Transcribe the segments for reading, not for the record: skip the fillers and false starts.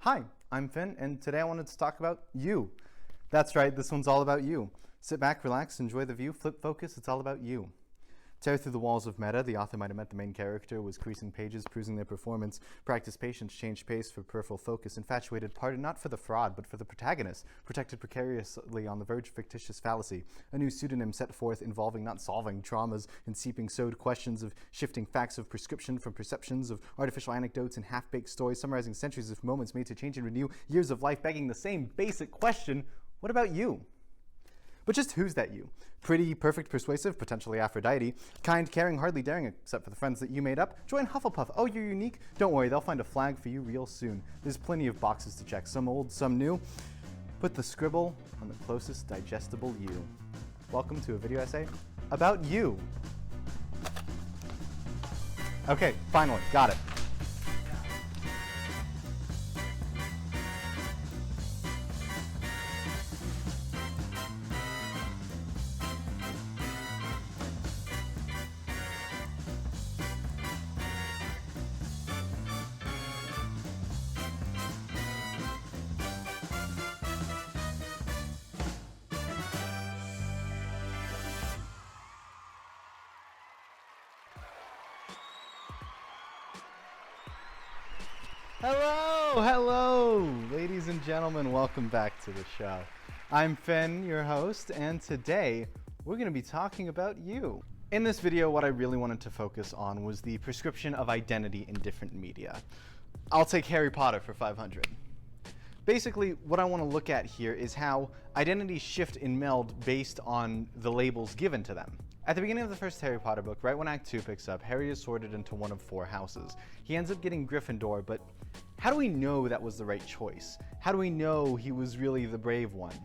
Hi, I'm Finn, and today I wanted to talk about you. That's right, this one's all about you. Sit back, relax, enjoy the view, flip focus, it's all about you. Tear through the walls of meta, the author might have met the main character, was creasing pages, cruising their performance, practice patience, change pace for peripheral focus, infatuated pardon not for the fraud, but for the protagonist, protected precariously on the verge of fictitious fallacy, a new pseudonym set forth involving not solving traumas and seeping sewed questions of shifting facts of prescription from perceptions of artificial anecdotes and half-baked stories, summarizing centuries of moments made to change and renew years of life, begging the same basic question, what about you? But just who's that you? Pretty, perfect, persuasive, potentially Aphrodite, kind, caring, hardly daring, except for the friends that you made up. Join Hufflepuff. Oh, you're unique? Don't worry, they'll find a flag for you real soon. There's plenty of boxes to check, some old, some new. Put the scribble on the closest digestible you. Welcome to a video essay about you. Okay, finally, got it. Hello, ladies and gentlemen, welcome back to the show. I'm Finn, your host, and today we're going to be talking about you. In this video, what I really wanted to focus on was the prescription of identity in different media. I'll take Harry Potter for 500. Basically, what I want to look at here is how identities shift and meld based on the labels given to them. At the beginning of the first Harry Potter book, right when Act 2 picks up, Harry is sorted into one of 4 houses. He ends up getting Gryffindor, but how do we know that was the right choice? How do we know he was really the brave one?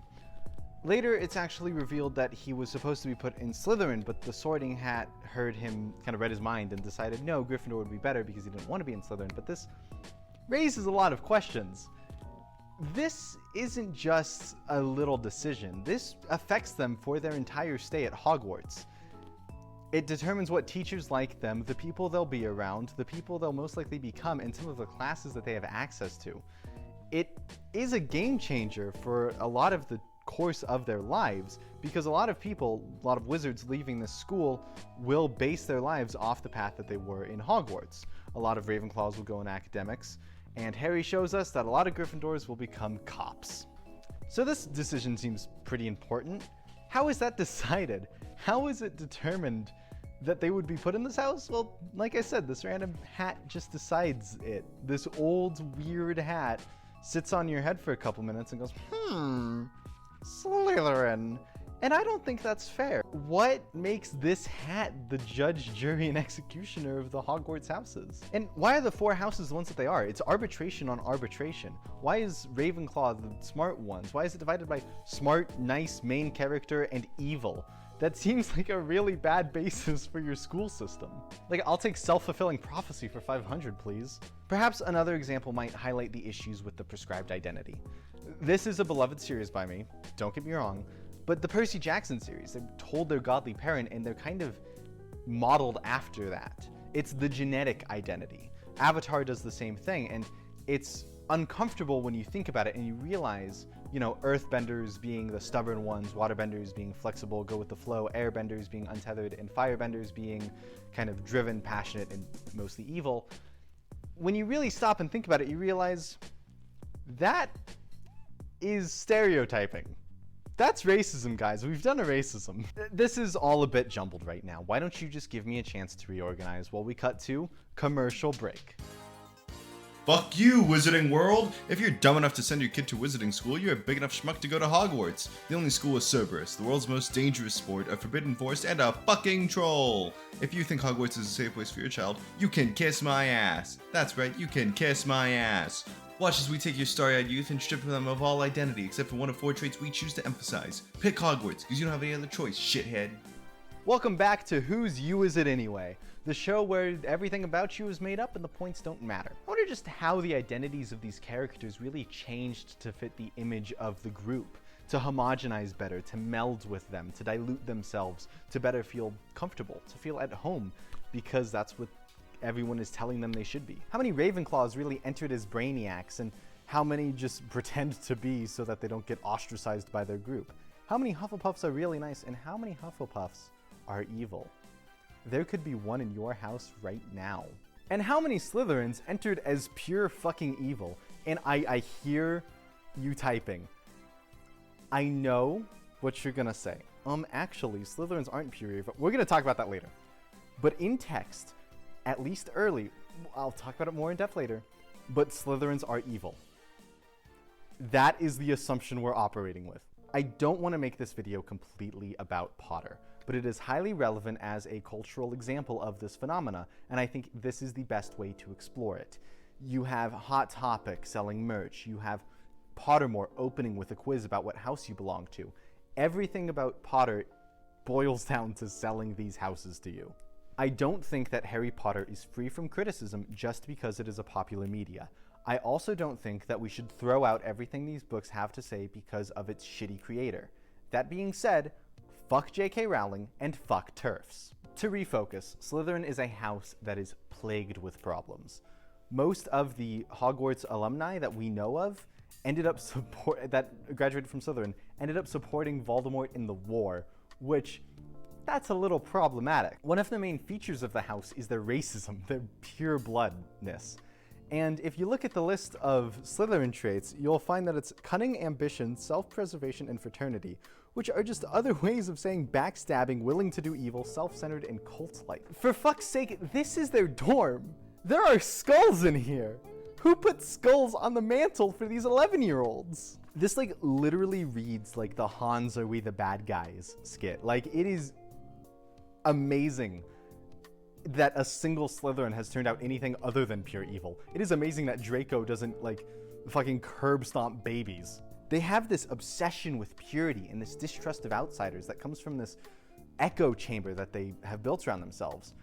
Later, it's actually revealed that he was supposed to be put in Slytherin, but the Sorting Hat heard him, kind of read his mind, and decided no, Gryffindor would be better because he didn't want to be in Slytherin. But this raises a lot of questions. This isn't just a little decision. This affects them for their entire stay at Hogwarts. It determines what teachers like them, the people they'll be around, the people they'll most likely become, and some of the classes that they have access to. It is a game changer for a lot of the course of their lives, because a lot of people, a lot of wizards leaving this school will base their lives off the path that they were in Hogwarts. A lot of Ravenclaws will go in academics, and Harry shows us that a lot of Gryffindors will become cops. So this decision seems pretty important. How is that decided? How is it determined that they would be put in this house? Well, like I said, this random hat just decides it. This old, weird hat sits on your head for a couple minutes and goes, Slytherin. And I don't think that's fair. What makes this hat the judge, jury, and executioner of the Hogwarts houses? And why are the 4 houses the ones that they are? It's arbitration on arbitration. Why is Ravenclaw the smart ones? Why is it divided by smart, nice, main character, and evil? That seems like a really bad basis for your school system. Like, I'll take self-fulfilling prophecy for 500, please. Perhaps another example might highlight the issues with the prescribed identity. This is a beloved series by me, don't get me wrong, but the Percy Jackson series, they're told their godly parent and they're kind of modeled after that. It's the genetic identity. Avatar does the same thing, and it's uncomfortable when you think about it and you realize, you know, earthbenders being the stubborn ones, waterbenders being flexible, go with the flow, airbenders being untethered, and firebenders being kind of driven, passionate, and mostly evil. When you really stop and think about it, you realize that is stereotyping. That's racism, guys. We've done a racism. This is all a bit jumbled right now. Why don't you just give me a chance to reorganize while we cut to commercial break? Fuck you, Wizarding World! If you're dumb enough to send your kid to wizarding school, you're a big enough schmuck to go to Hogwarts. The only school is Subverts, the world's most dangerous sport, a forbidden force, and a fucking troll! If you think Hogwarts is a safe place for your child, you can kiss my ass! That's right, you can kiss my ass! Watch as we take your starry-eyed youth and strip them of all identity except for one of 4 traits we choose to emphasize. Pick Hogwarts, because you don't have any other choice, shithead. Welcome back to Whose You Is It Anyway? The show where everything about you is made up and the points don't matter. I wonder just how the identities of these characters really changed to fit the image of the group, to homogenize better, to meld with them, to dilute themselves, to better feel comfortable, to feel at home, because that's what everyone is telling them they should be. How many Ravenclaws really entered as brainiacs, and How many just pretend to be so that they don't get ostracized by their group? How many Hufflepuffs are really nice, and how many Hufflepuffs are evil? There could be one in your house right now. And how many Slytherins entered as pure fucking evil? And I hear you typing. I know what you're gonna say. Actually, Slytherins aren't pure evil. We're gonna talk about that later. But in text, at least early, I'll talk about it more in depth later, but Slytherins are evil. That is the assumption we're operating with. I don't want to make this video completely about Potter, but it is highly relevant as a cultural example of this phenomena, and I think this is the best way to explore it. You have Hot Topic selling merch, you have Pottermore opening with a quiz about what house you belong to. Everything about Potter boils down to selling these houses to you. I don't think that Harry Potter is free from criticism just because it is a popular media. I also don't think that we should throw out everything these books have to say because of its shitty creator. That being said, fuck J.K. Rowling and fuck TERFs. To refocus, Slytherin is a house that is plagued with problems. Most of the Hogwarts alumni that we know of that graduated from Slytherin ended up supporting Voldemort in the war, which that's a little problematic. One of the main features of the house is their racism, their pure bloodness. And if you look at the list of Slytherin traits, you'll find that it's cunning, ambition, self-preservation, and fraternity, which are just other ways of saying backstabbing, willing to do evil, self-centered, and cult-like. For fuck's sake, this is their dorm. There are skulls in here. Who put skulls on the mantle for these 11-year-olds? This, like, literally reads like the Hans Are We the Bad Guys skit. Like, it is amazing that a single Slytherin has turned out anything other than pure evil. It is amazing that Draco doesn't, like, fucking curb stomp babies. They have this obsession with purity and this distrust of outsiders that comes from this echo chamber that they have built around themselves,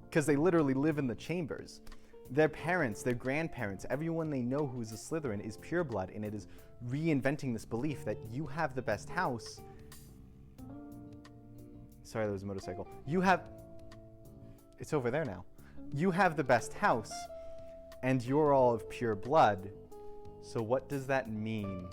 because they literally live in the chambers. Their parents, their grandparents, everyone they know who is a Slytherin is pureblood, and it is reinventing this belief that you have the best house. Sorry, there was a motorcycle. It's over there now. You have the best house, and you're all of pure blood. So what does that mean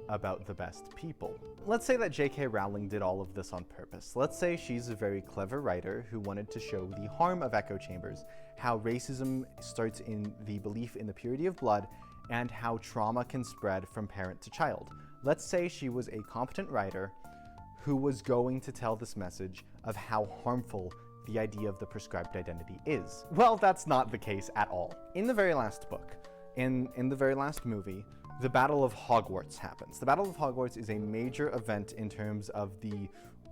about the best people? Let's say that J.K. Rowling did all of this on purpose. Let's say she's a very clever writer who wanted to show the harm of echo chambers, how racism starts in the belief in the purity of blood, and how trauma can spread from parent to child. Let's say she was a competent writer who was going to tell this message of how harmful the idea of the prescribed identity is. Well, that's not the case at all. In the very last book, in the very last movie, the Battle of Hogwarts happens. The Battle of Hogwarts is a major event in terms of the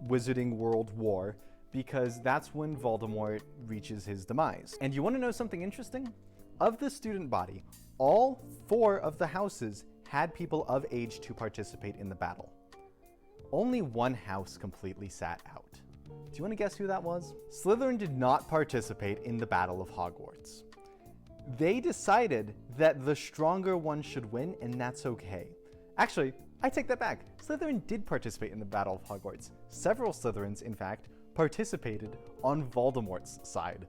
Wizarding World War, because that's when Voldemort reaches his demise. And you want to know something interesting? Of the student body, all 4 of the houses had people of age to participate in the battle. Only one house completely sat out. Do you want to guess who that was? Slytherin did not participate in the Battle of Hogwarts. They decided that the stronger one should win, and that's okay. Actually, I take that back. Slytherin did participate in the Battle of Hogwarts. Several Slytherins, in fact, participated on Voldemort's side.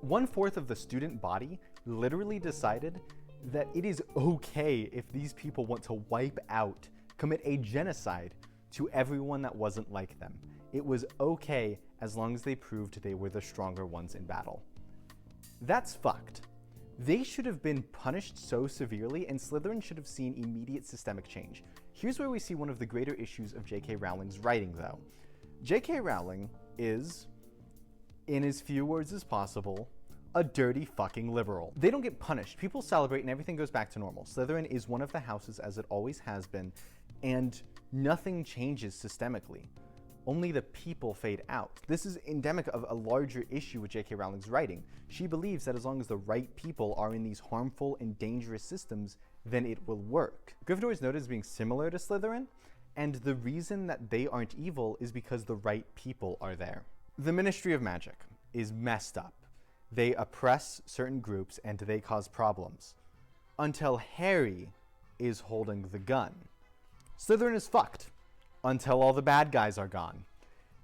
1/4 of the student body literally decided that it is okay if these people want to wipe out, commit a genocide to everyone that wasn't like them. It was okay as long as they proved they were the stronger ones in battle. That's fucked. They should have been punished so severely, and Slytherin should have seen immediate systemic change. Here's where we see one of the greater issues of J.K. Rowling's writing, though. J.K. Rowling is, in as few words as possible, a dirty fucking liberal. They don't get punished. People celebrate and everything goes back to normal. Slytherin is one of the houses as it always has been, and nothing changes systemically. Only the people fade out. This is endemic of a larger issue with J.K. Rowling's writing. She believes that as long as the right people are in these harmful and dangerous systems, then it will work. Gryffindor is noted as being similar to Slytherin, and the reason that they aren't evil is because the right people are there. The Ministry of Magic is messed up. They oppress certain groups and they cause problems. Until Harry is holding the gun. Slytherin is fucked until all the bad guys are gone.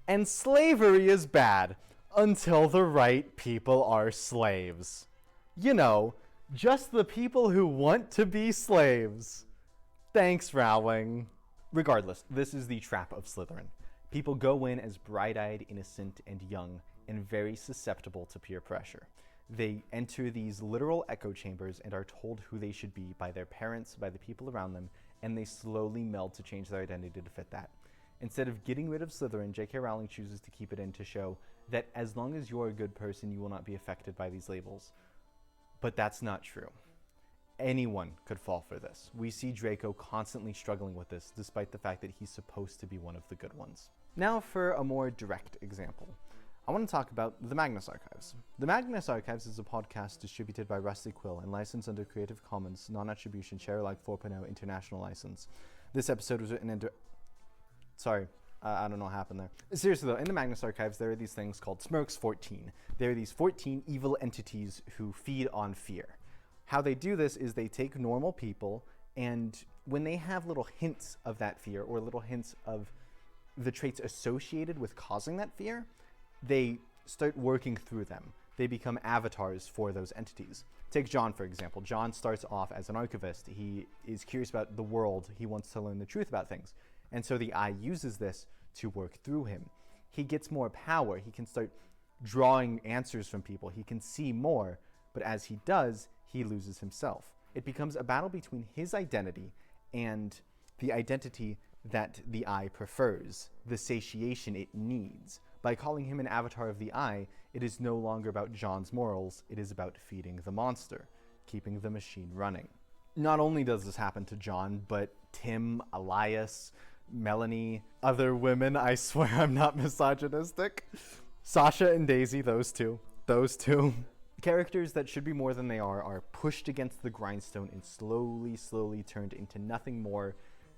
And slavery is bad until the right people are slaves. You know, Just the people who want to be slaves. Thanks, Rowling. Regardless, this is the trap of Slytherin. People go in as bright-eyed, innocent, and young, and very susceptible to peer pressure. They enter these literal echo chambers and are told who they should be by their parents, by the people around them, and they slowly meld to change their identity to fit that. Instead of getting rid of Slytherin, J.K. Rowling chooses to keep it in to show that as long as you're a good person, you will not be affected by these labels. But that's not true. Anyone could fall for this. We see Draco constantly struggling with this, despite the fact that he's supposed to be one of the good ones. Now for a more direct example. I want to talk about the Magnus Archives. The Magnus Archives is a podcast distributed by Rusty Quill and licensed under Creative Commons Non-Attribution Share Alike 4.0 International License. This episode was written into... Sorry, I don't know what happened there. Seriously though, in the Magnus Archives, there are these things called Smirks 14. There are these 14 evil entities who feed on fear. How they do this is they take normal people, and when they have little hints of that fear, or little hints of the traits associated with causing that fear, they start working through them. They become avatars for those entities. Take John, for example. John starts off as an archivist. He is curious about the world. He wants to learn the truth about things. And so the eye uses this to work through him. He gets more power. He can start drawing answers from people. He can see more, but as he does, he loses himself. It becomes a battle between his identity and the identity that the eye prefers, the satiation it needs. By calling him an avatar of the eye, it is no longer about John's morals, it is about feeding the monster, keeping the machine running. Not only does this happen to John, but Tim, Elias, Melanie, other women, I swear I'm not misogynistic. Sasha and Daisy, those two. Characters that should be more than they are pushed against the grindstone and slowly turned into nothing more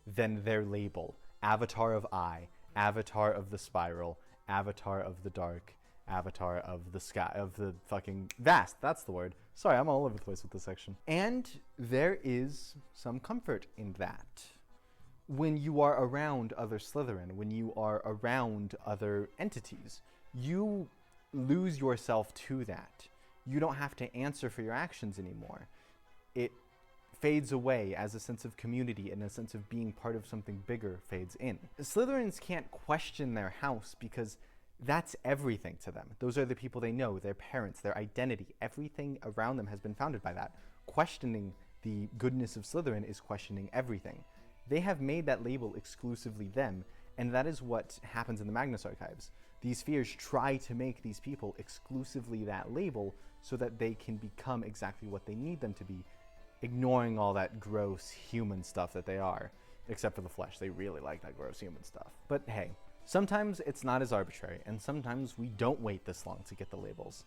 than their label. Avatar of Eye, Avatar of the Spiral, Avatar of the Dark, Avatar of the Sky, of the fucking Vast, that's the word. Sorry, I'm all over the place with this section. And there is some comfort in that. When you are around other Slytherin, when you are around other entities, you lose yourself to that. You don't have to answer for your actions anymore. It fades away as a sense of community and a sense of being part of something bigger fades in. Slytherins can't question their house because that's everything to them. Those are the people they know, their parents, their identity. Everything around them has been founded by that. Questioning the goodness of Slytherin is questioning everything. They have made that label exclusively them, and that is what happens in the Magnus Archives. These fears try to make these people exclusively that label so that they can become exactly what they need them to be, ignoring all that gross human stuff that they are. Except for the flesh, they really like that gross human stuff. But hey, sometimes it's not as arbitrary, and sometimes we don't wait this long to get the labels.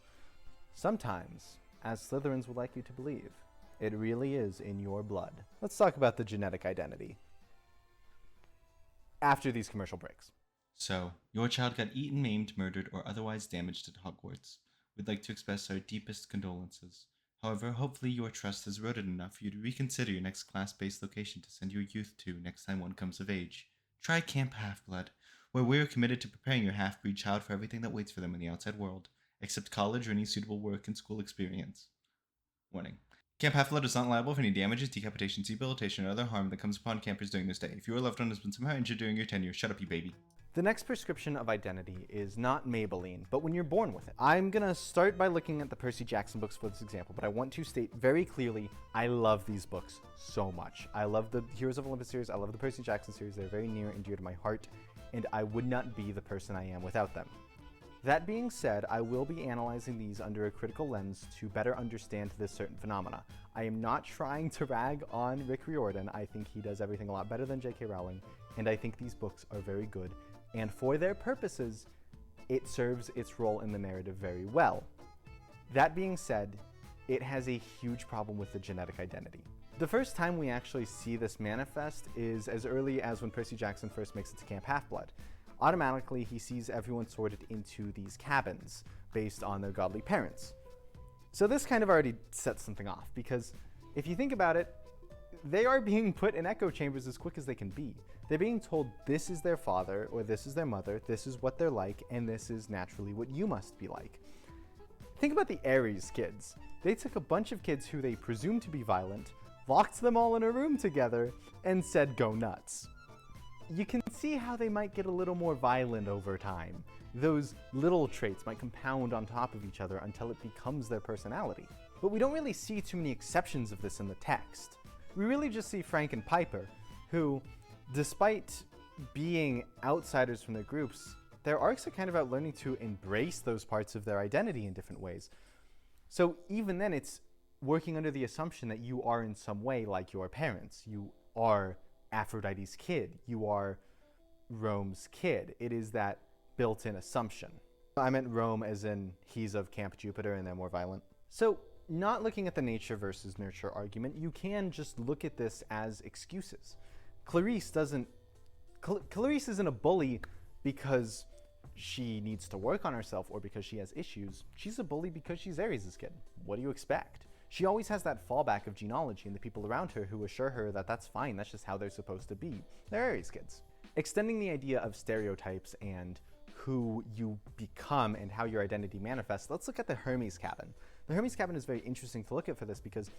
Sometimes, as Slytherins would like you to believe, it really is in your blood. Let's talk about the genetic identity after these commercial breaks. So, your child got eaten, maimed, murdered, or otherwise damaged at Hogwarts. We'd like to express our deepest condolences. However, hopefully your trust has eroded enough for you to reconsider your next class-based location to send your youth to next time one comes of age. Try Camp Half-Blood, where we're committed to preparing your half-breed child for everything that waits for them in the outside world, except college or any suitable work and school experience. Warning. Camp Half-Blood is not liable for any damages, decapitations, debilitation, or other harm that comes upon campers during this day. If your loved one has been somehow injured during your tenure, shut up, you baby. The next prescription of identity is not Maybelline, but when you're born with it. I'm gonna start by looking at the Percy Jackson books for this example, but I want to state very clearly, I love these books so much. I love the Heroes of Olympus series, I love the Percy Jackson series, they're very near and dear to my heart, and I would not be the person I am without them. That being said, I will be analyzing these under a critical lens to better understand this certain phenomena. I am not trying to rag on Rick Riordan. I think he does everything a lot better than J.K. Rowling, and I think these books are very good. And for their purposes, it serves its role in the narrative very well. That being said, it has a huge problem with the genetic identity. The first time we actually see this manifest is as early as when Percy Jackson first makes it to Camp Half-Blood. Automatically, he sees everyone sorted into these cabins based on their godly parents. So this kind of already sets something off, because if you think about it, they are being put in echo chambers as quick as they can be. They're being told this is their father, or this is their mother, this is what they're like, and this is naturally what you must be like. Think about the Aries kids. They took a bunch of kids who they presumed to be violent, locked them all in a room together, and said go nuts. You can see how they might get a little more violent over time. Those little traits might compound on top of each other until it becomes their personality. But we don't really see too many exceptions of this in the text. We really just see Frank and Piper, who, despite being outsiders from their groups, their arcs are kind of about learning to embrace those parts of their identity in different ways. So even then, it's working under the assumption that you are in some way like your parents. You are Aphrodite's kid. You are Rome's kid. It is that built-in assumption. I meant Rome as in he's of Camp Jupiter and they're more violent. So not looking at the nature versus nurture argument, you can just look at this as excuses. Clarice isn't a bully because she needs to work on herself or because she has issues. She's a bully because she's Ares' kid. What do you expect? She always has that fallback of genealogy and the people around her who assure her that that's fine, that's just how they're supposed to be. They're Aries kids. Extending the idea of stereotypes and who you become and how your identity manifests, let's look at the Hermes cabin. The Hermes cabin is very interesting to look at for this because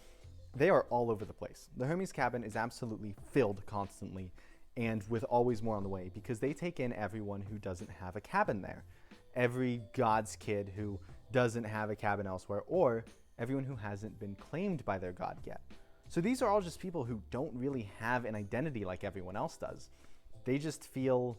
they are all over the place. The Hermes cabin is absolutely filled constantly and with always more on the way because they take in everyone who doesn't have a cabin there. Every god's kid who doesn't have a cabin elsewhere, or everyone who hasn't been claimed by their god yet. So these are all just people who don't really have an identity like everyone else does. They just feel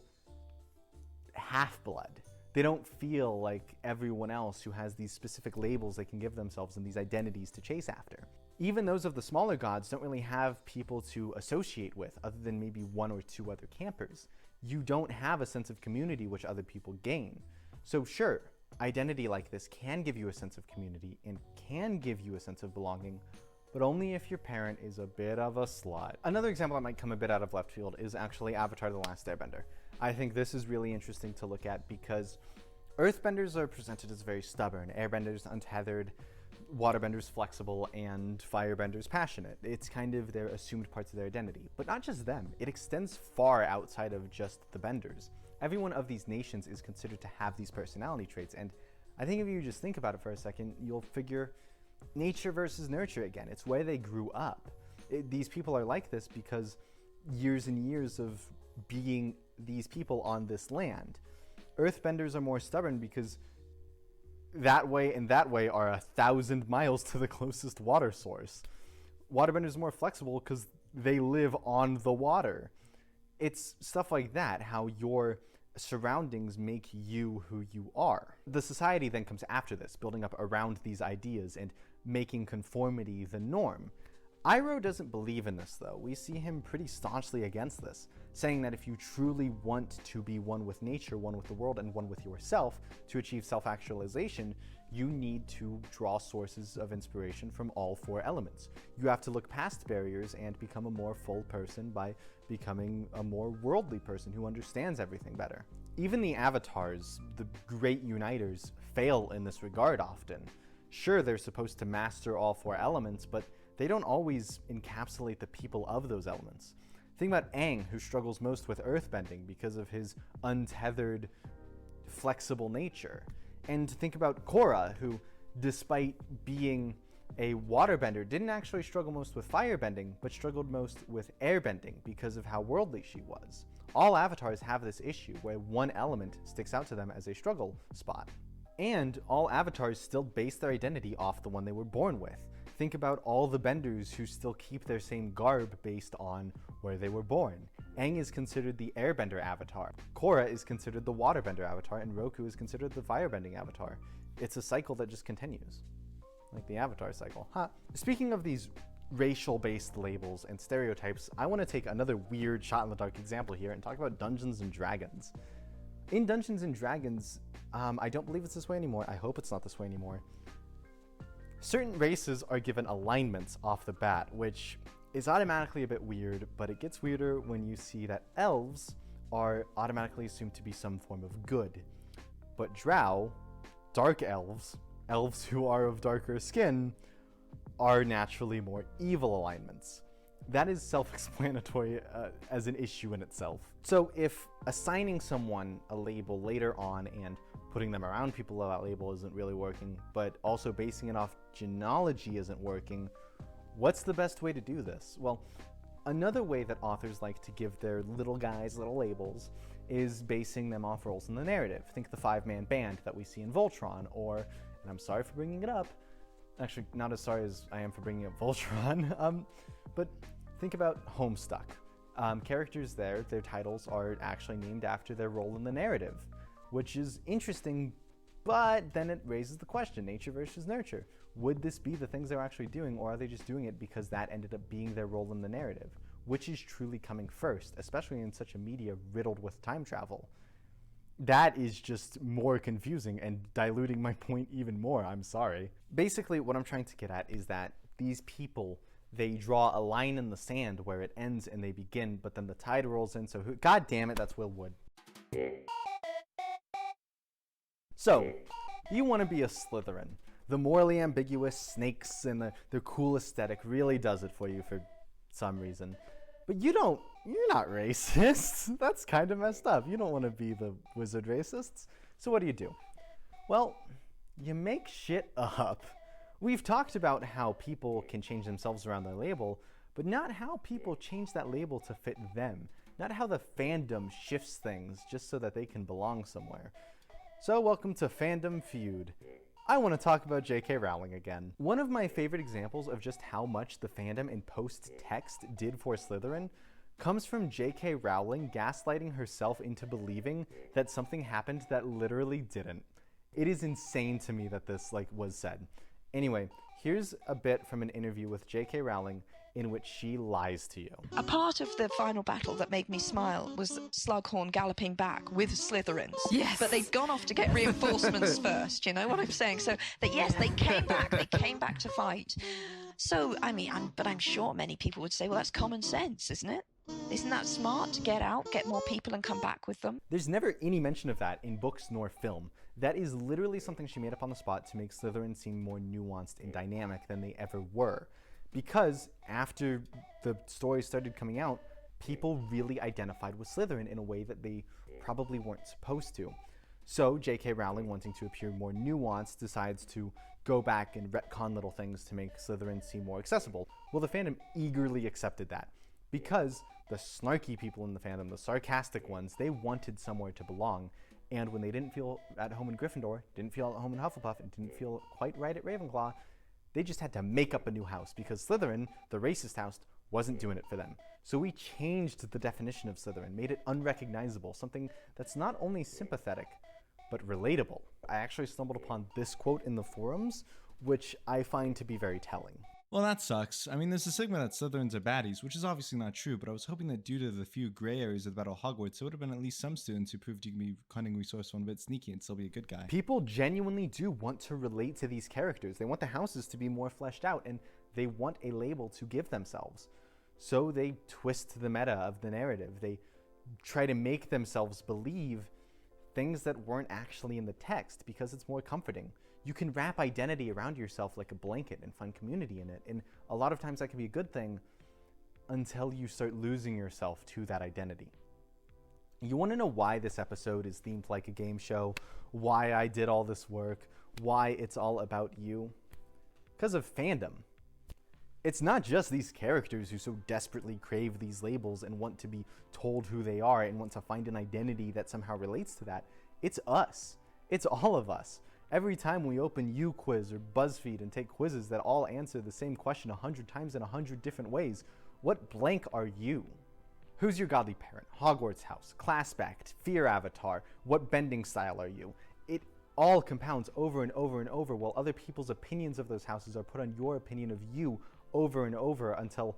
half-blood. They don't feel like everyone else who has these specific labels they can give themselves and these identities to chase after. Even those of the smaller gods don't really have people to associate with other than maybe one or two other campers. You don't have a sense of community which other people gain. So sure, identity like this can give you a sense of community and can give you a sense of belonging, but only if your parent is a bit of a slut. Another example that might come a bit out of left field is actually Avatar: The Last Airbender. I think this is really interesting to look at because Earthbenders are presented as very stubborn, Airbenders untethered, Waterbenders flexible, and Firebenders passionate. It's kind of their assumed parts of their identity. But not just them, it extends far outside of just the Benders. Every one of these nations is considered to have these personality traits, and I think if you just think about it for a second, you'll figure nature versus nurture again. It's where they grew up. These people are like this because years and years of being these people on this land. Earthbenders are more stubborn because that way and that way are 1,000 miles to the closest water source. Waterbenders are more flexible because they live on the water. It's stuff like that, how your surroundings make you who you are. The society then comes after this, building up around these ideas and making conformity the norm. Iroh doesn't believe in this though. We see him pretty staunchly against this, saying that if you truly want to be one with nature, one with the world, and one with yourself to achieve self-actualization, you need to draw sources of inspiration from all four elements. You have to look past barriers and become a more full person by becoming a more worldly person who understands everything better. Even the avatars, the great uniters, fail in this regard often. Sure, they're supposed to master all four elements, but they don't always encapsulate the people of those elements. Think about Aang, who struggles most with earthbending because of his untethered, flexible nature. And think about Korra, who, despite being a waterbender, didn't actually struggle most with firebending, but struggled most with airbending because of how worldly she was. All avatars have this issue where one element sticks out to them as a struggle spot. And all avatars still base their identity off the one they were born with. Think about all the benders who still keep their same garb based on where they were born. Aang is considered the airbender avatar. Korra is considered the waterbender avatar, and Roku is considered the firebending avatar. It's a cycle that just continues. Like the avatar cycle. Speaking of these racial-based labels and stereotypes, I want to take another weird shot-in-the-dark example here and talk about Dungeons and Dragons. In Dungeons and Dragons, I don't believe it's this way anymore. I hope it's not this way anymore. Certain races are given alignments off the bat, which is automatically a bit weird, but it gets weirder when you see that elves are automatically assumed to be some form of good. But drow, dark elves, elves who are of darker skin, are naturally more evil alignments. that is self-explanatory as an issue in itself. So if assigning someone a label later on and putting them around people of that label isn't really working, but also basing it off genealogy isn't working, what's the best way to do this? Well, another way that authors like to give their little guys little labels is basing them off roles in the narrative. Think the five-man band that we see in Voltron, or, and I'm sorry for bringing it up, actually not as sorry as I am for bringing up Voltron, but think about Homestuck. Characters there, their titles are actually named after their role in the narrative, which is interesting, but then it raises the question, nature versus nurture. Would this be the things they're actually doing, or are they just doing it because that ended up being their role in the narrative? Which is truly coming first, especially in such a media riddled with time travel? That is just more confusing and diluting my point even more, I'm sorry. Basically, what I'm trying to get at is that these people, they draw a line in the sand where it ends and they begin, but then the tide rolls in, so God damn it, that's Will Wood. So, you want to be a Slytherin. The morally ambiguous snakes and their cool aesthetic really does it for you for some reason. But you're not racist. That's kind of messed up. You don't want to be the wizard racists. So what do? Well, you make shit up. We've talked about how people can change themselves around their label, but not how people change that label to fit them. Not how the fandom shifts things just so that they can belong somewhere. So welcome to Fandom Feud. I want to talk about J.K. Rowling again. One of my favorite examples of just how much the fandom in post-text did for Slytherin comes from J.K. Rowling gaslighting herself into believing that something happened that literally didn't. It is insane to me that this was said. Anyway, here's a bit from an interview with J.K. Rowling in which she lies to you. A part of the final battle that made me smile was Slughorn galloping back with Slytherins. Yes! But they'd gone off to get reinforcements first, you know what I'm saying? So, yes, they came back to fight. So, I mean, I'm sure many people would say, well, that's common sense, isn't it? Isn't that smart to get out, get more people and come back with them? There's never any mention of that in books nor film. That is literally something she made up on the spot to make Slytherin seem more nuanced and dynamic than they ever were. Because after the stories started coming out, people really identified with Slytherin in a way that they probably weren't supposed to. So J.K. Rowling, wanting to appear more nuanced, decides to go back and retcon little things to make Slytherin seem more accessible. Well, the fandom eagerly accepted that, because the snarky people in the fandom, the sarcastic ones, they wanted somewhere to belong. And when they didn't feel at home in Gryffindor, didn't feel at home in Hufflepuff, and didn't feel quite right at Ravenclaw, they just had to make up a new house, because Slytherin, the racist house, wasn't doing it for them. So we changed the definition of Slytherin, made it unrecognizable, something that's not only sympathetic, but relatable. I actually stumbled upon this quote in the forums, which I find to be very telling. Well, that sucks. I mean, there's a stigma that Slytherins are baddies, which is obviously not true, but I was hoping that due to the few gray areas of the Battle of Hogwarts, there would have been at least some students who proved you can be cunning, resourceful, and a bit sneaky and still be a good guy. People genuinely do want to relate to these characters. They want the houses to be more fleshed out, and they want a label to give themselves. So they twist the meta of the narrative. They try to make themselves believe things that weren't actually in the text because it's more comforting. You can wrap identity around yourself like a blanket and find community in it. And a lot of times that can be a good thing until you start losing yourself to that identity. You want to know why this episode is themed like a game show, why I did all this work, why it's all about you? Because of fandom. It's not just these characters who so desperately crave these labels and want to be told who they are and want to find an identity that somehow relates to that. It's us. It's all of us. Every time we open UQuiz or BuzzFeed and take quizzes that all answer the same question 100 times in 100 different ways, what blank are you? Who's your godly parent? Hogwarts house, class pact, fear avatar, what bending style are you? It all compounds over and over and over, while other people's opinions of those houses are put on your opinion of you over and over until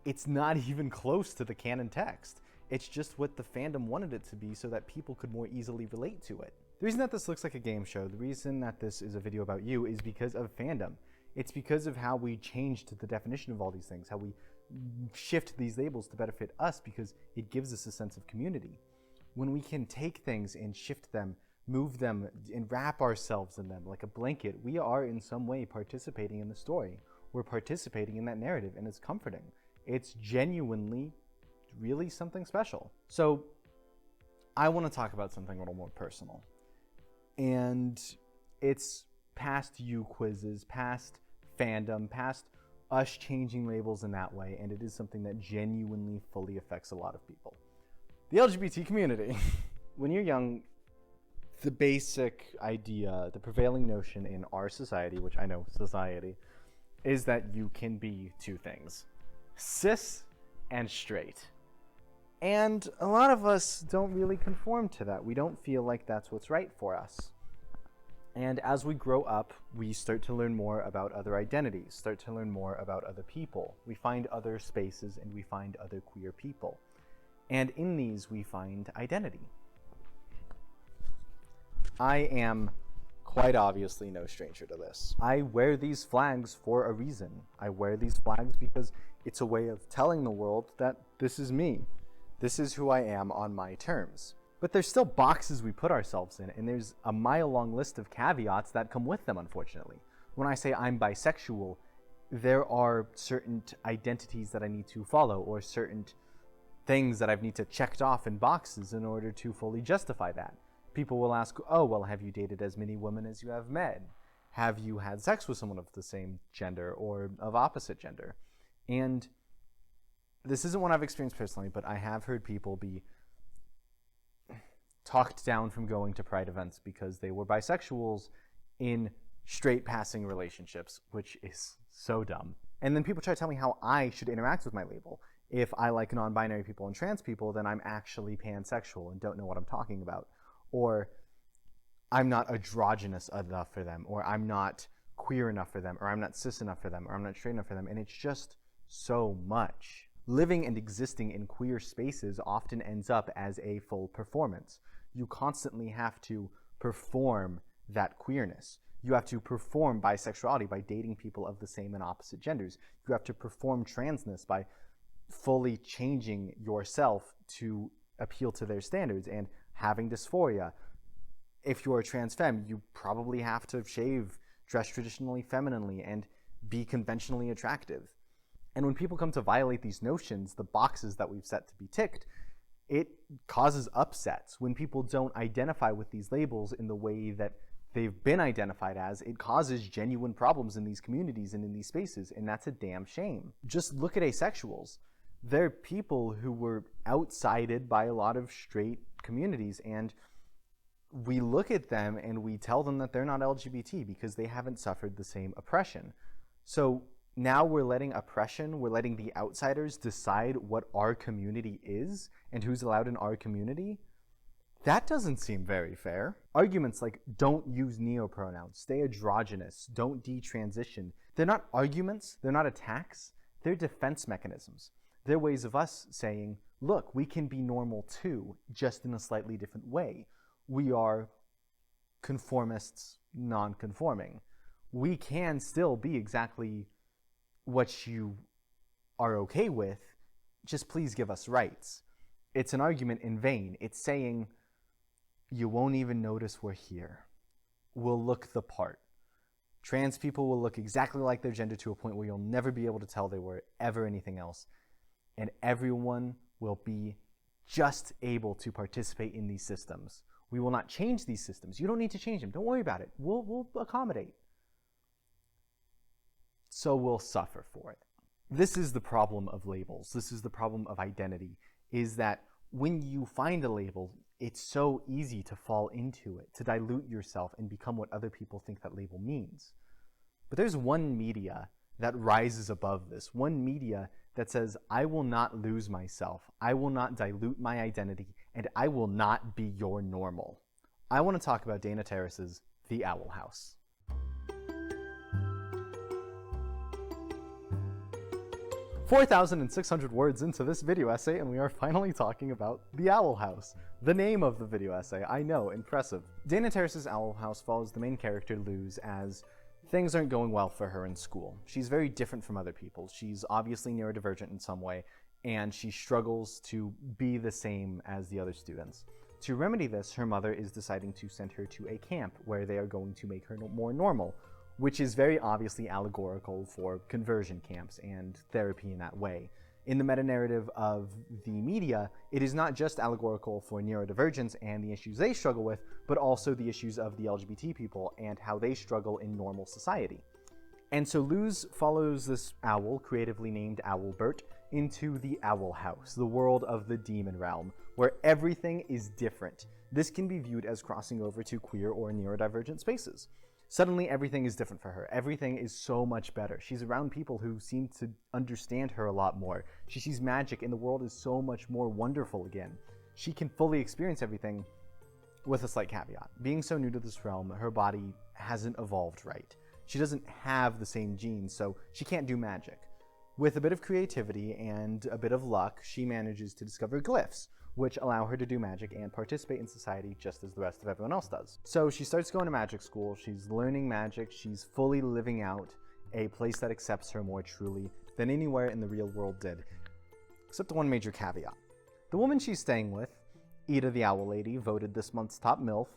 it's not even close to the canon text. It's just what the fandom wanted it to be so that people could more easily relate to it. The reason that this looks like a game show, the reason that this is a video about you, is because of fandom. It's because of how we changed the definition of all these things, how we shift these labels to better fit us, because it gives us a sense of community. When we can take things and shift them, move them, and wrap ourselves in them like a blanket, we are in some way participating in the story. We're participating in that narrative, and it's comforting. It's genuinely really something special. So I want to talk about something a little more personal. And it's past you quizzes, past fandom, past us changing labels in that way, and it is something that genuinely fully affects a lot of people. The LGBT community. When you're young, the basic idea, the prevailing notion in our society, which I know society, is that you can be two things: cis and straight. And a lot of us don't really conform to that. We don't feel like that's what's right for us. And as we grow up, we start to learn more about other identities, start to learn more about other people. We find other spaces and we find other queer people. And in these, we find identity. I am quite obviously no stranger to this. I wear these flags for a reason. I wear these flags because it's a way of telling the world that this is me. This is who I am on my terms. But there's still boxes we put ourselves in, and there's a mile-long list of caveats that come with them, unfortunately. When I say I'm bisexual, there are certain identities that I need to follow, or certain things that I need to check off in boxes in order to fully justify that. People will ask, oh, well, have you dated as many women as you have men? Have you had sex with someone of the same gender or of opposite gender? And this isn't what I've experienced personally, but I have heard people be talked down from going to pride events because they were bisexuals in straight passing relationships, which is so dumb. And then people try to tell me how I should interact with my label. If I like non-binary people and trans people, then I'm actually pansexual and don't know what I'm talking about. Or I'm not androgynous enough for them, or I'm not queer enough for them, or I'm not cis enough for them, or I'm not straight enough for them. And it's just so much. Living and existing in queer spaces often ends up as a full performance. You constantly have to perform that queerness. You have to perform bisexuality by dating people of the same and opposite genders. You have to perform transness by fully changing yourself to appeal to their standards and having dysphoria. If you're a trans femme, you probably have to shave, dress traditionally femininely, and be conventionally attractive. And when people come to violate these notions, the boxes that we've set to be ticked, it causes upsets. When people don't identify with these labels in the way that they've been identified as, it causes genuine problems in these communities and in these spaces, and that's a damn shame. Just look at asexuals. They're people who were outsided by a lot of straight communities, and we look at them and we tell them that they're not LGBT because they haven't suffered the same oppression. So now we're letting the outsiders decide what our community is and who's allowed in our community. That doesn't seem very fair. Arguments like don't use neopronouns, stay androgynous, don't detransition, they're not arguments, they're not attacks, they're defense mechanisms. They're ways of us saying, look, we can be normal too, just in a slightly different way. We are conformists, non-conforming. We can still be exactly what you are okay with, just please give us rights. It's an argument in vain. It's saying, you won't even notice we're here. We'll look the part. Trans people will look exactly like their gender to a point where you'll never be able to tell they were ever anything else. And everyone will be just able to participate in these systems. We will not change these systems. You don't need to change them. Don't worry about it. We'll accommodate. So we'll suffer for it. This is the problem of labels. This is the problem of identity, is that when you find a label, it's so easy to fall into it, to dilute yourself and become what other people think that label means. But there's one media that rises above this, one media that says, I will not lose myself, I will not dilute my identity, and I will not be your normal. I want to talk about Dana Terrace's The Owl House. "4,600 words into this video essay, and we are finally talking about The Owl House. The name of the video essay, I know, impressive. Dana Terrace's Owl House follows the main character, Luz, as things aren't going well for her in school. She's very different from other people. She's obviously neurodivergent in some way, and she struggles to be the same as the other students. To remedy this, her mother is deciding to send her to a camp where they are going to make her more normal, which is very obviously allegorical for conversion camps and therapy in that way. In the meta-narrative of the media, it is not just allegorical for neurodivergence and the issues they struggle with, but also the issues of the LGBT people and how they struggle in normal society. And so Luz follows this owl, creatively named Owlbert, into the Owl House, the world of the demon realm, where everything is different. This can be viewed as crossing over to queer or neurodivergent spaces. Suddenly, everything is different for her. Everything is so much better. She's around people who seem to understand her a lot more. She sees magic, and the world is so much more wonderful again. She can fully experience everything with a slight caveat. Being so new to this realm, her body hasn't evolved right. She doesn't have the same genes, so she can't do magic. With a bit of creativity and a bit of luck, she manages to discover glyphs, which allow her to do magic and participate in society just as the rest of everyone else does. So she starts going to magic school, she's learning magic, she's fully living out a place that accepts her more truly than anywhere in the real world did. Except one major caveat. The woman she's staying with, Ida the Owl Lady, voted this month's top MILF,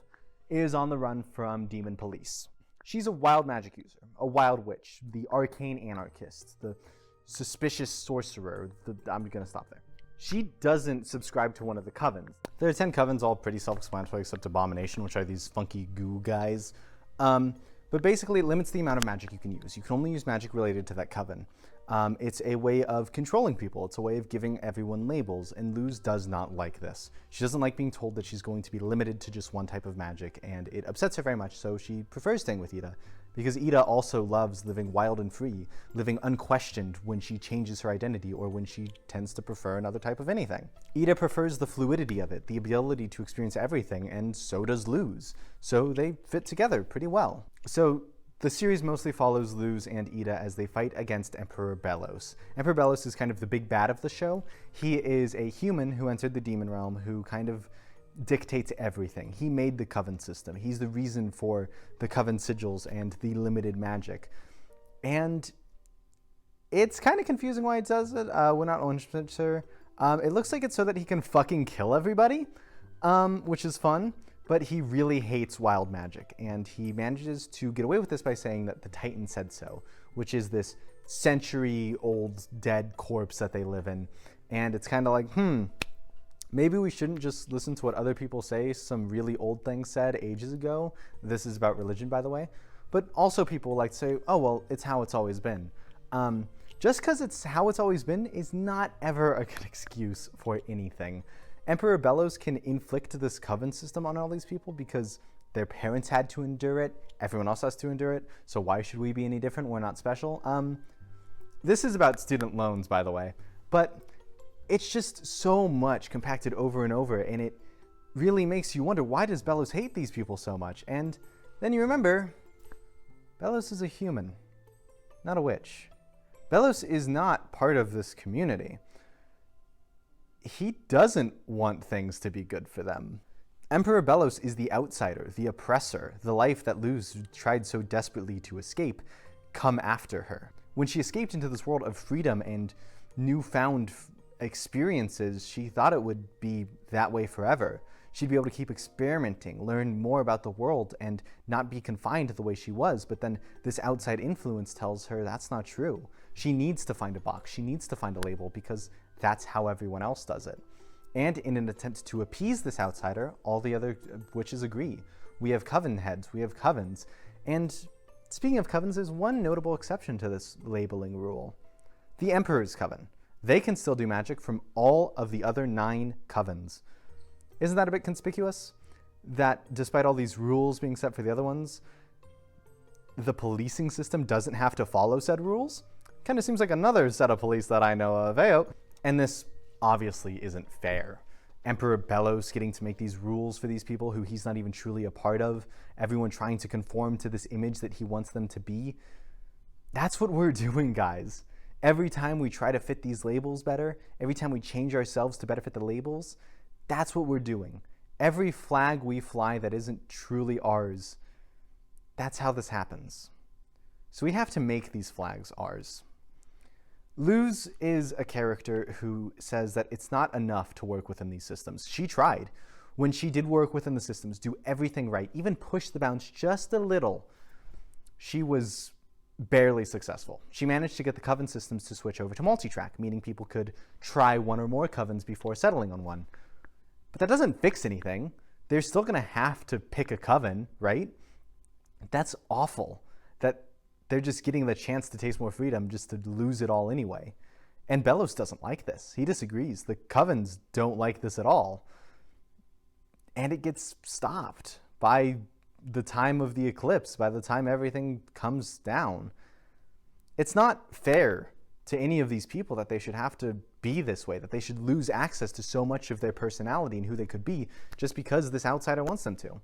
is on the run from demon police. She's a wild magic user, a wild witch, the arcane anarchist, the suspicious sorcerer. I'm gonna stop there. She doesn't subscribe to one of the covens. There are 10 covens, all pretty self-explanatory except Abomination, which are these funky goo guys. But basically it limits the amount of magic you can use. You can only use magic related to that coven. It's a way of controlling people. It's a way of giving everyone labels, and Luz does not like this. She doesn't like being told that she's going to be limited to just one type of magic, and it upsets her very much, so she prefers staying with Ida. Because Ida also loves living wild and free, living unquestioned when she changes her identity or when she tends to prefer another type of anything. Ida prefers the fluidity of it, the ability to experience everything, and so does Luz. So they fit together pretty well. So the series mostly follows Luz and Ida as they fight against Emperor Belos. Emperor Belos is kind of the big bad of the show. He is a human who entered the demon realm who kind of dictates everything. He made the coven system. He's the reason for the coven sigils and the limited magic. And it's kind of confusing why he does it. We're not 100% sure. It looks like it's so that he can fucking kill everybody, which is fun. But he really hates wild magic, and he manages to get away with this by saying that the Titan said so, which is this century-old dead corpse that they live in. And it's kind of like, maybe we shouldn't just listen to what other people say. Some really old things said ages ago. This is about religion, by the way. But also people like to say, oh, well, it's how it's always been. Just because it's how it's always been is not ever a good excuse for anything. Emperor Belos can inflict this coven system on all these people because their parents had to endure it. Everyone else has to endure it. So why should we be any different? We're not special. This is about student loans, by the way. But it's just so much compacted over and over, and it really makes you wonder, why does Belos hate these people so much? And then you remember, Belos is a human, not a witch. Belos is not part of this community. He doesn't want things to be good for them. Emperor Belos is the outsider, the oppressor, the life that Luz tried so desperately to escape, come after her. When she escaped into this world of freedom and newfound experiences, she thought it would be that way forever. She'd be able to keep experimenting, learn more about the world, and not be confined to the way she was. But then this outside influence tells her that's not true. She needs to find a box. She needs to find a label because that's how everyone else does it. And in an attempt to appease this outsider, all the other witches agree. We have coven heads, we have covens. And speaking of covens, there's one notable exception to this labeling rule. The Emperor's Coven. They can still do magic from all of the other 9 covens. Isn't that a bit conspicuous? That despite all these rules being set for the other ones, the policing system doesn't have to follow said rules? Kind of seems like another set of police that I know of. Ayo. And this obviously isn't fair. Emperor Belos getting to make these rules for these people who he's not even truly a part of, everyone trying to conform to this image that he wants them to be. That's what we're doing, guys. Every time we try to fit these labels better, every time we change ourselves to better fit the labels, that's what we're doing. Every flag we fly that isn't truly ours, that's how this happens. So we have to make these flags ours. Luz is a character who says that it's not enough to work within these systems. She tried. When she did work within the systems, do everything right, even push the bounds just a little, she was barely successful. She managed to get the coven systems to switch over to multi-track, meaning people could try one or more covens before settling on one. But that doesn't fix anything. They're still going to have to pick a coven, right? That's awful. That they're just getting the chance to taste more freedom just to lose it all anyway. And Bellows doesn't like this. He disagrees. The covens don't like this at all. And it gets stopped by the time of the eclipse, by the time everything comes down. It's not fair to any of these people that they should have to be this way, that they should lose access to so much of their personality and who they could be just because this outsider wants them to.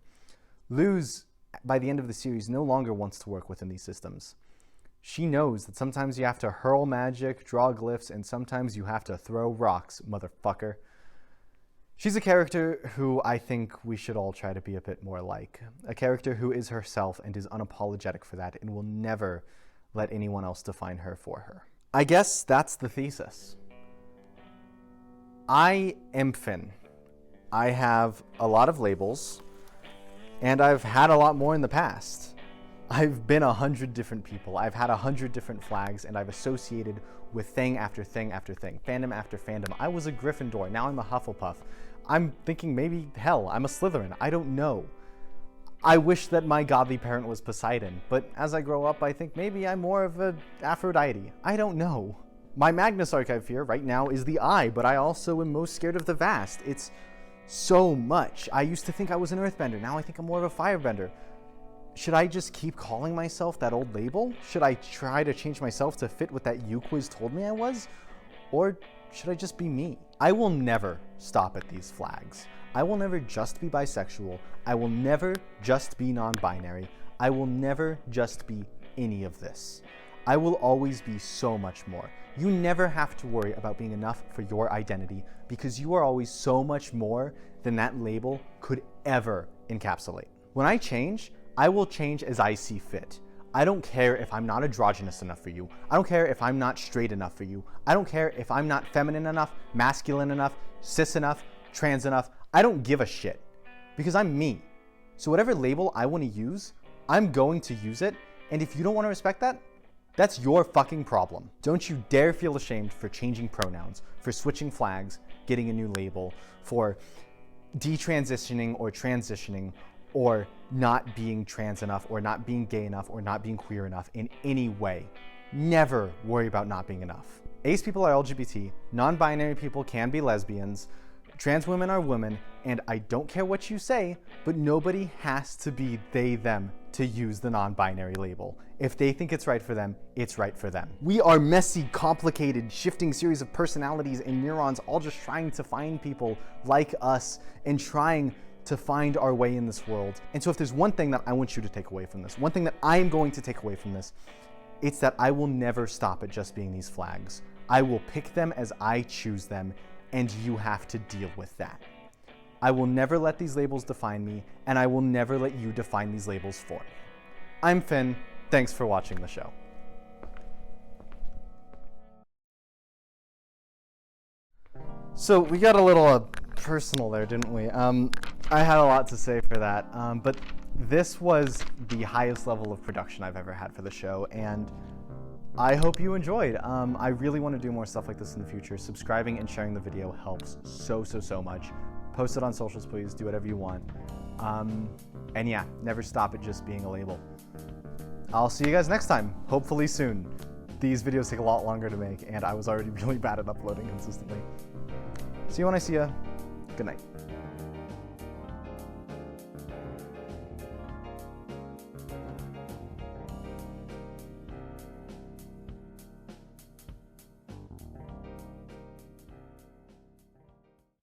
Luz, by the end of the series, no longer wants to work within these systems. She knows that sometimes you have to hurl magic, draw glyphs, and sometimes you have to throw rocks, motherfucker. She's a character who I think we should all try to be a bit more like. A character who is herself and is unapologetic for that and will never let anyone else define her for her. I guess that's the thesis. I am Finn. I have a lot of labels, and I've had a lot more in the past. I've been 100 different people. I've had 100 different flags, and I've associated with thing after thing after thing, fandom after fandom. I was a Gryffindor, now I'm a Hufflepuff. I'm thinking maybe, hell, I'm a Slytherin. I don't know. I wish that my godly parent was Poseidon, but as I grow up, I think maybe I'm more of a Aphrodite. I don't know. My Magnus archive fear right now is the Eye, but I also am most scared of the Vast. It's so much. I used to think I was an Earthbender. Now I think I'm more of a Firebender. Should I just keep calling myself that old label? Should I try to change myself to fit what that U-Quiz told me I was? Or should I just be me? I will never stop at these flags. I will never just be bisexual. I will never just be non-binary. I will never just be any of this. I will always be so much more. You never have to worry about being enough for your identity because you are always so much more than that label could ever encapsulate. When I change, I will change as I see fit. I don't care if I'm not androgynous enough for you. I don't care if I'm not straight enough for you. I don't care if I'm not feminine enough, masculine enough, cis enough, trans enough. I don't give a shit because I'm me. So whatever label I want to use, I'm going to use it. And if you don't want to respect that, that's your fucking problem. Don't you dare feel ashamed for changing pronouns, for switching flags, getting a new label, for detransitioning or transitioning, or not being trans enough, or not being gay enough, or not being queer enough in any way. Never worry about not being enough. Ace people are LGBT, non-binary people can be lesbians, trans women are women, and I don't care what you say, but nobody has to be they, them to use the non-binary label. If they think it's right for them, it's right for them. We are messy, complicated, shifting series of personalities and neurons all just trying to find people like us and trying to find our way in this world. And so if there's one thing that I want you to take away from this, one thing that I am going to take away from this, it's that I will never stop at just being these flags. I will pick them as I choose them, and you have to deal with that. I will never let these labels define me, and I will never let you define these labels for me. I'm Finn. Thanks for watching the show. So we got a little personal there, didn't we? I had a lot to say for that, but this was the highest level of production I've ever had for the show, and I hope you enjoyed. I really want to do more stuff like this in the future. Subscribing and sharing the video helps so much. Post it on socials, please. Do whatever you want. And yeah, never stop at just being a label. I'll see you guys next time, hopefully soon. These videos take a lot longer to make, and I was already really bad at uploading consistently. See you when I see ya. Good night.